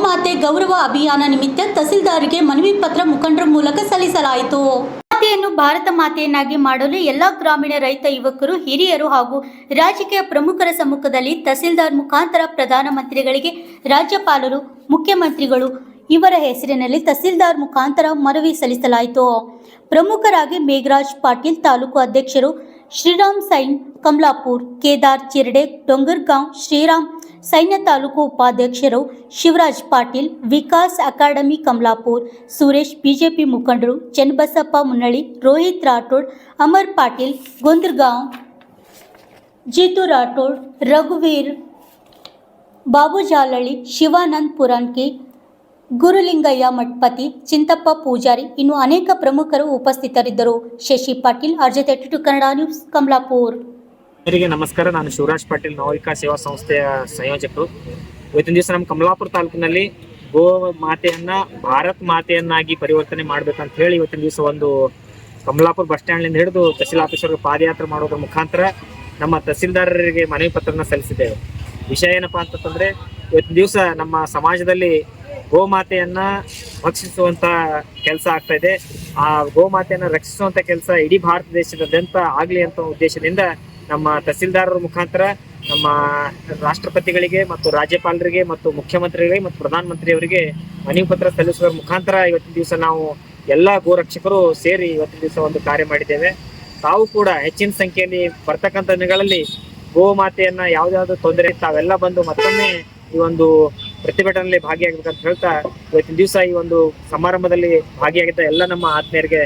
ಗೋಮಾತೆ ಗೌರವ ಅಭಿಯಾನ ನಿಮಿತ್ತ ತಹಸೀಲ್ದಾರ್ಗೆ ಮನವಿ ಪತ್ರ ಮುಖಂಡರ ಮೂಲಕ ಸಲ್ಲಿಸಲಾಯಿತು. ಮಾತೆಯನ್ನು ಭಾರತ ಮಾತೆಯನ್ನಾಗಿ ಮಾಡಲು ಎಲ್ಲ ಗ್ರಾಮೀಣ ರೈತ ಯುವಕರು, ಹಿರಿಯರು ಹಾಗೂ ರಾಜಕೀಯ ಪ್ರಮುಖರ ಸಮ್ಮುಖದಲ್ಲಿ ತಹಸೀಲ್ದಾರ್ ಮುಖಾಂತರ ಪ್ರಧಾನಮಂತ್ರಿಗಳಿಗೆ, ರಾಜ್ಯಪಾಲರು, ಮುಖ್ಯಮಂತ್ರಿಗಳು ಇವರ ಹೆಸರಿನಲ್ಲಿ ತಹಸೀಲ್ದಾರ್ ಮುಖಾಂತರ ಮನವಿ ಸಲ್ಲಿಸಲಾಯಿತು. ಪ್ರಮುಖರಾಗಿ ಮೇಘರಾಜ್ ಪಾಟೀಲ್, ತಾಲೂಕು ಅಧ್ಯಕ್ಷರು ಶ್ರೀರಾಮ್ ಸೈನ್ ಕಮಲಾಪುರ್, ಕೇದಾರ್ ಚಿರ್ಡೆ ಡೊಂಗರ್ಗಾಂವ್, ಶ್ರೀರಾಮ್ ಸೈನ್ಯ ತಾಲೂಕು ಉಪಾಧ್ಯಕ್ಷರು ಶಿವರಾಜ್ ಪಾಟೀಲ್, ವಿಕಾಸ್ ಅಕಾಡೆಮಿ ಕಮಲಾಪುರ್, ಸುರೇಶ್ ಬಿಜೆಪಿ ಮುಖಂಡರು ಚನ್ನಬಸಪ್ಪ ಮುನ್ನಳ್ಳಿ, ರೋಹಿತ್ ರಾಠೋಡ್, ಅಮರ್ ಪಾಟೀಲ್ ಗೊಂದರ್ಗಾಂವ್, ಜೀತು ರಾಠೋಡ್, ರಘುವೀರ್, ಬಾಬು ಜಾಲಳ್ಳಿ, ಶಿವಾನಂದ್ ಪುರಾನ್ಕಿ, ಗುರುಲಿಂಗಯ್ಯ ಮಠಪತಿ, ಚಿಂತಪ್ಪ ಪೂಜಾರಿ ಇನ್ನು ಅನೇಕ ಪ್ರಮುಖರು ಉಪಸ್ಥಿತರಿದ್ದರು. ಶಶಿ ಪಾಟೀಲ್, ಅರ್ಜೆಟೆಡ್ ಕನ್ನಡ ನ್ಯೂಸ್, ಕಮಲಾಪುರ್. ನಮಸ್ಕಾರ. ನಾನು ಶಿವರಾಜ್ ಪಾಟೀಲ್, ನವವಿಕಾ ಸೇವಾ ಸಂಸ್ಥೆಯ ಸಂಯೋಜಕರು. ಇವತ್ತಿನ ದಿವಸ ನಮ್ಮ ಕಮಲಾಪುರ ತಾಲೂಕಿನಲ್ಲಿ ಗೋ ಮಾತೆಯನ್ನ ಭಾರತ್ ಮಾತೆಯನ್ನಾಗಿ ಪರಿವರ್ತನೆ ಮಾಡ್ಬೇಕಂತ ಹೇಳಿ ಇವತ್ತಿನ ದಿವಸ ಒಂದು ಕಮಲಾಪುರ ಬಸ್ ಸ್ಟ್ಯಾಂಡ್ನಿಂದ ಹಿಡಿದು ತಹಸೀಲ್ ಆಫೀಸರ್ಗೆ ಪಾದಯಾತ್ರೆ ಮಾಡೋದ್ರ ಮುಖಾಂತರ ನಮ್ಮ ತಹಸೀಲ್ದಾರರಿಗೆ ಮನವಿ ಪತ್ರನ ಸಲ್ಲಿಸಿದ್ದೇವೆ. ವಿಷಯ ಏನಪ್ಪಾ ಅಂತಂದ್ರೆ, ಇವತ್ತಿನ ದಿವಸ ನಮ್ಮ ಸಮಾಜದಲ್ಲಿ ಗೋಮಾತೆಯನ್ನ ರಕ್ಷಿಸುವಂತ ಕೆಲಸ ಆಗ್ತಾ ಇದೆ. ಆ ಗೋಮಾತೆಯನ್ನ ರಕ್ಷಿಸುವಂತ ಕೆಲಸ ಇಡೀ ಭಾರತ ದೇಶದಾದ್ಯಂತ ಆಗ್ಲಿ ಅಂತ ಉದ್ದೇಶದಿಂದ ನಮ್ಮ ತಹಸೀಲ್ದಾರರ ಮುಖಾಂತರ ನಮ್ಮ ರಾಷ್ಟ್ರಪತಿಗಳಿಗೆ ಮತ್ತು ರಾಜ್ಯಪಾಲರಿಗೆ ಮತ್ತು ಮುಖ್ಯಮಂತ್ರಿಗಳಿಗೆ ಮತ್ತು ಪ್ರಧಾನಮಂತ್ರಿಯವರಿಗೆ ಮನವಿ ಪತ್ರ ಸಲ್ಲಿಸುವ ಮುಖಾಂತರ ಇವತ್ತಿನ ದಿವಸ ನಾವು ಎಲ್ಲ ಗೋರಕ್ಷಕರು ಸೇರಿ ಇವತ್ತಿನ ದಿವಸ ಒಂದು ಕಾರ್ಯ ಮಾಡಿದ್ದೇವೆ. ತಾವು ಕೂಡ ಹೆಚ್ಚಿನ ಸಂಖ್ಯೆಯಲ್ಲಿ ಬರ್ತಕ್ಕಂಥ ದಿನಗಳಲ್ಲಿ ಗೋಮಾತೆಯನ್ನ ಯಾವ್ದಾದ್ರು ತೊಂದರೆ ತಾವೆಲ್ಲ ಬಂದು ಮತ್ತೊಮ್ಮೆ ಈ ಒಂದು ಪ್ರತಿಭಟನೆಯಲ್ಲಿ ಭಾಗಿಯಾಗಬೇಕಂತ ಹೇಳ್ತಾ ಇವತ್ತಿನ ದಿವಸ ಈ ಒಂದು ಸಮಾರಂಭದಲ್ಲಿ ಭಾಗಿಯಾಗಿದ್ದ ಎಲ್ಲ ನಮ್ಮ ಆತ್ಮೀಯರಿಗೆ